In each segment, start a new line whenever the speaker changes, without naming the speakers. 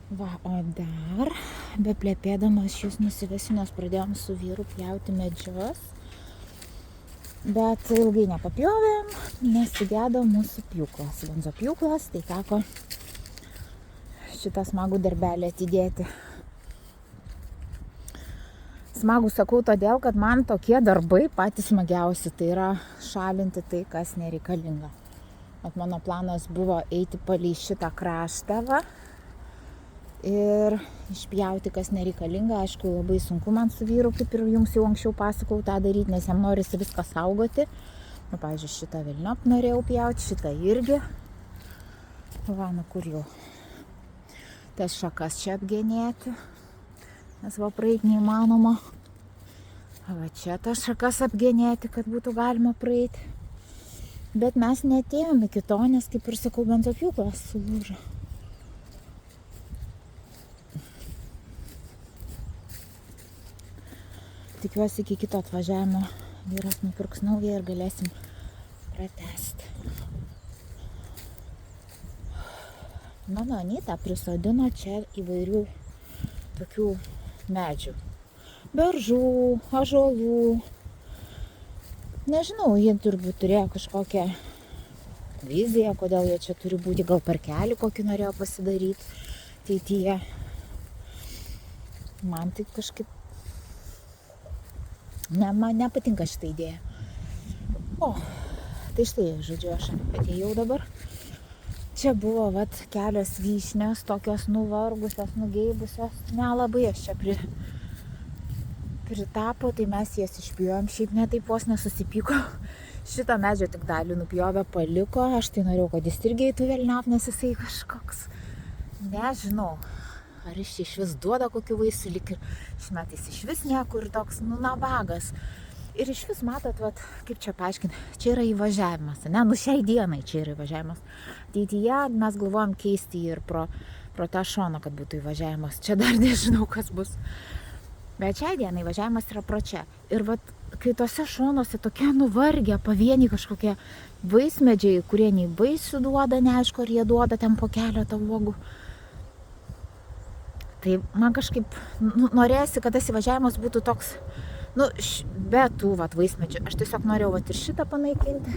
Va, o dar, beplepėdamas šis nusivesiu, nes pradėjom su vyru pjauti medžius. Bet ilgai nepapjovėm, nes sugedo mūsų pjūklas. Benzo pjūklas, tai teko šitą smagų darbelį atidėti. Smagų sakau todėl, kad man tokie darbai patys smagiausi. Tai yra šalinti tai, kas nereikalinga. At mano planas buvo eiti palei šitą kraštą, va. Ir išpjauti, kas nereikalinga. Aišku, labai sunku man su vyru, kaip ir jums jau anksčiau pasakau, tą daryti, nes jam norisi viską saugoti. Nu, pavyzdžiui, šitą velniop norėjau pjauti, šitą irgi. Va, nu kur jau. Tas šakas čia apgenėti, nes va praeit neįmanoma. Va čia tas šakas apgenėti, kad būtų galima praeiti. Bet mes neatėjom iki to, nes, kaip ir sakau, benzo pjūklas sulūžo. Tikiuosi, iki kito atvažiavimo vyras nupirks naują ir galėsim pratęsti. Mano Anyta prisodino čia įvairių tokių medžių. Beržų, ąžuolų. Nežinau, jie turbūt turėjo kažkokią viziją, kodėl jie čia turi būti. Gal parkelį kokį norėjo pasidaryti ateityje. Man tai kažkaip man nepatinka šitą idėją. O, tai štai, žodžiu, aš atėjau dabar. Čia buvo, vat, kelios vyšnios, tokios nuvargusios, nugeibusios. Nelabai aš čia pritapo, tai mes jas išpjojom. Šiaip ne taip vos nesusipyko. Šitą medžio tik dalį nupjovė, paliko. Aš tai norėjau, kad jis irgi eitų velniop, nes jisai kažkoks, nežinau. Ar iš vis duoda kokį vaisių, lyg ir šimetais iš vis niekur toks, nabagas. Ir iš vis matot, vat, kaip čia paaiškinti, čia yra įvažiavimas, ne? Nu šiai dienai čia yra įvažiavimas. Ateityje mes galvojam keisti ir pro tą šoną, kad būtų įvažiavimas. Čia dar nežinau, kas bus. Bet šiai dienai įvažiavimas yra pro čia. Ir vat, kai tose šonuose tokie nuvargę, pavieniai kažkokie vaismedžiai, kurie nei vaisių duoda, neaišku, ar jie duoda ten po keletą uogų. Tai man kažkaip norėjosi, kad tas įvažiavimas būtų toks, be tų vaismedžių. Aš tiesiog norėjau ir šitą panaikinti.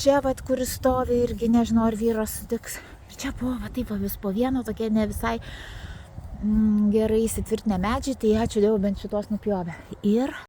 Čia, kuris stovi, irgi nežinau, ar vyras sutiks. Ir čia buvo, taip, vis po vieno, tokie ne visai gerai įsitvirtinę medžiai, tai ačiū Dievui, bent šitos nupjovė. Ir